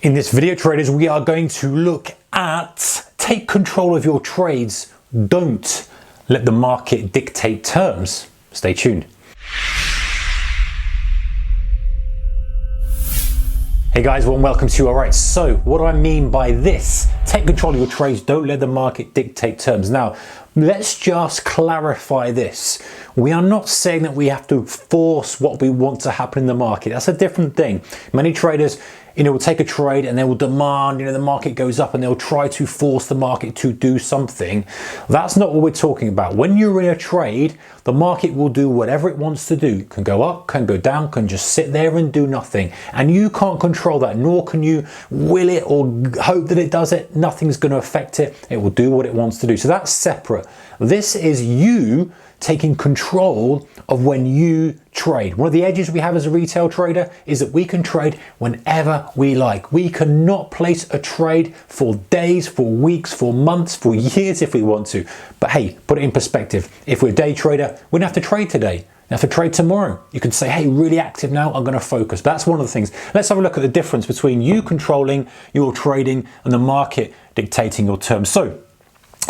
In this video, traders, we are going to look at take control of your trades. Don't let the market dictate terms. Stay tuned. Hey guys, welcome to you. All right, so what do I mean by this? Take control of your trades, don't let the market dictate terms. Now, let's just clarify this. We are not saying that we have to force what we want to happen in the market. That's a different thing. Many traders, will take a trade and they will demand, the market goes up and they'll try to force the market to do something. That's not what we're talking about. When you're in a trade, the market will do whatever it wants to do. It can go up, can go down, can just sit there and do nothing. And you can't control that, nor can you will it or hope that it does it. Nothing's going to affect it. It will do what it wants to do. So that's separate. This is you taking control of when you trade. One of the edges we have as a retail trader is that we can trade whenever we like. We cannot place a trade for days, for weeks, for months, for years if we want to. But hey, put it in perspective. If we're a day trader, we don't have to trade today. You have to trade tomorrow. You can say, hey, really active now, I'm going to focus. That's one of the things. Let's have a look at the difference between you controlling your trading and the market dictating your terms. So,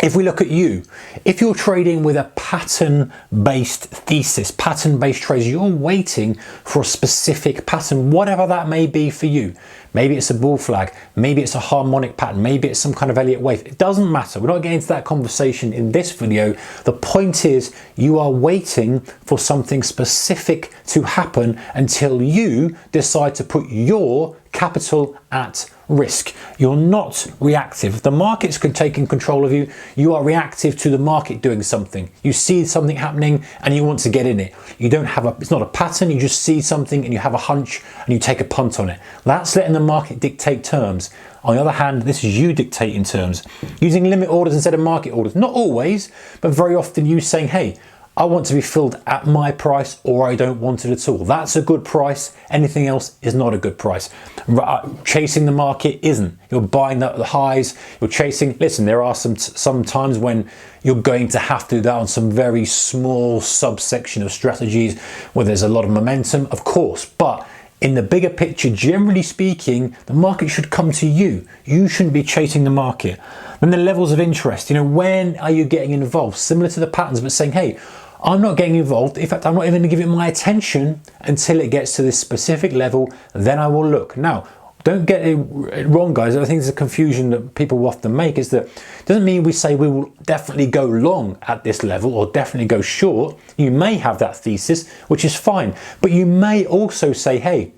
if we look at you, if you're trading with a pattern-based thesis, pattern-based trades, you're waiting for a specific pattern, whatever that may be for you. Maybe it's a bull flag, maybe it's a harmonic pattern, maybe it's some kind of Elliott wave. It doesn't matter. We're not getting into that conversation in this video. The point is you are waiting for something specific to happen until you decide to put your capital at risk. You're not reactive. If the market's taking control of you, you are reactive to the market doing something. You see something happening and you want to get in it. You don't have it's not a pattern, you just see something and you have a hunch and you take a punt on it. That's letting the market dictate terms. On the other hand, this is you dictating terms. Using limit orders instead of market orders. Not always, but very often you saying, hey, I want to be filled at my price or I don't want it at all. That's a good price. Anything else is not a good price. Chasing the market isn't. You're buying the highs, you're chasing. Listen, there are some times when you're going to have to do that on some very small subsection of strategies where there's a lot of momentum, of course. But in the bigger picture, generally speaking, the market should come to you. You shouldn't be chasing the market. Then the levels of interest, when are you getting involved? Similar to the patterns, but saying, hey, I'm not getting involved. In fact, I'm not even going to give it my attention until it gets to this specific level. Then I will look. Now, don't get it wrong, guys. I think there's a confusion that people often make is that it doesn't mean we say we will definitely go long at this level or definitely go short. You may have that thesis, which is fine. But you may also say, hey,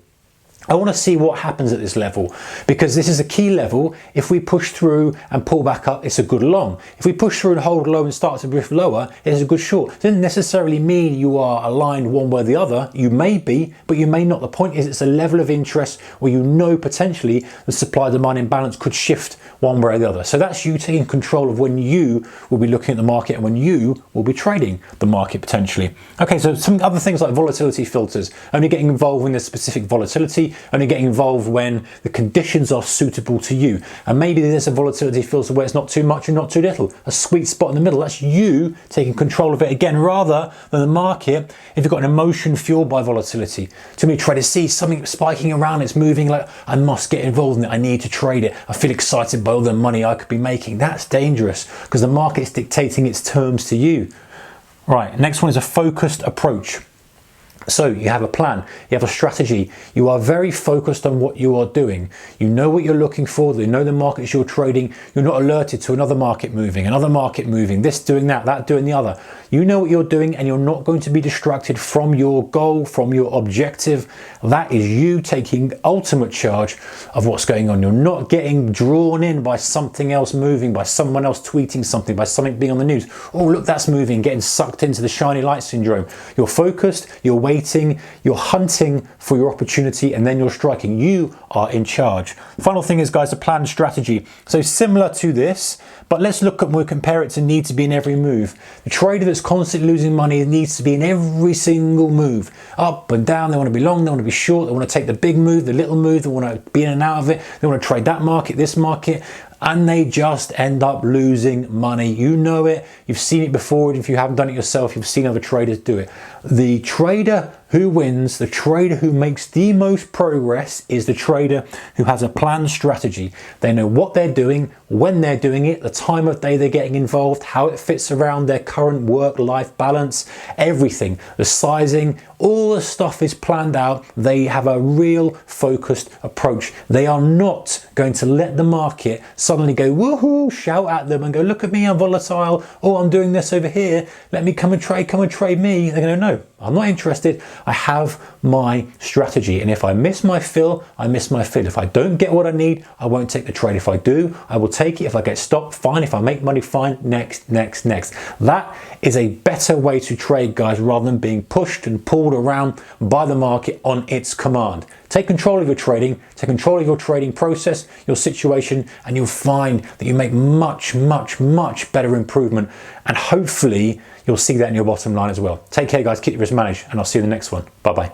I want to see what happens at this level because this is a key level. If we push through and pull back up, it's a good long. If we push through and hold low and start to drift lower, it's a good short. It doesn't necessarily mean you are aligned one way or the other. You may be, but you may not. The point is it's a level of interest where potentially the supply-demand imbalance could shift one way or the other. So that's you taking control of when you will be looking at the market and when you will be trading the market potentially. Okay, so some other things like volatility filters, only getting involved when there's specific volatility, only getting involved when the conditions are suitable to you. And maybe there's a volatility filter where it's not too much and not too little. A sweet spot in the middle. That's you taking control of it again, rather than the market. If you've got an emotion fueled by volatility, too many traders see something spiking around, it's moving, like I must get involved in it. I need to trade it. I feel excited by all the money I could be making. That's dangerous because the market's dictating its terms to you. Right, next one is a focused approach. So you have a plan, you have a strategy, you are very focused on what you are doing. You know what you're looking for, you know the markets you're trading, you're not alerted to another market moving, this doing that doing the other. You know what you're doing and you're not going to be distracted from your goal, from your objective. That is you taking ultimate charge of what's going on. You're not getting drawn in by something else moving, by someone else tweeting something, by something being on the news. Oh, look, that's moving, getting sucked into the shiny light syndrome. You're focused, you're waiting, you're hunting for your opportunity, and then you're striking. You are in charge. Final thing is, guys, a planned strategy. So similar to this, but let's look at and we'll compare it to need to be in every move. The trader that's constantly losing money needs to be in every single move. Up and down, they want to be long, they want to be short, they want to take the big move, the little move, they want to be in and out of it, they want to trade that market, this market, and they just end up losing money. You know it, you've seen it before, and if you haven't done it yourself, you've seen other traders do it. The trader Who wins? The trader who makes the most progress is the trader who has a planned strategy. They know what they're doing, when they're doing it, the time of day they're getting involved, how it fits around their current work-life balance, everything. The sizing, all the stuff is planned out. They have a real focused approach. They are not going to let the market suddenly go woohoo, shout at them and go, look at me, I'm volatile. Oh, I'm doing this over here. Let me come and trade me. They're going to no, I'm not interested. I have my strategy. And if I miss my fill, I miss my fill. If I don't get what I need, I won't take the trade. If I do, I will take it. If I get stopped, fine. If I make money, fine. Next. That is a better way to trade, guys, rather than being pushed and pulled around by the market on its command. Take control of your trading, take control of your trading process, your situation, and you'll find that you make much better improvement. And hopefully you'll see that in your bottom line as well. Take care, guys. Keep your risk managed, and I'll see you in the next one. Bye-bye.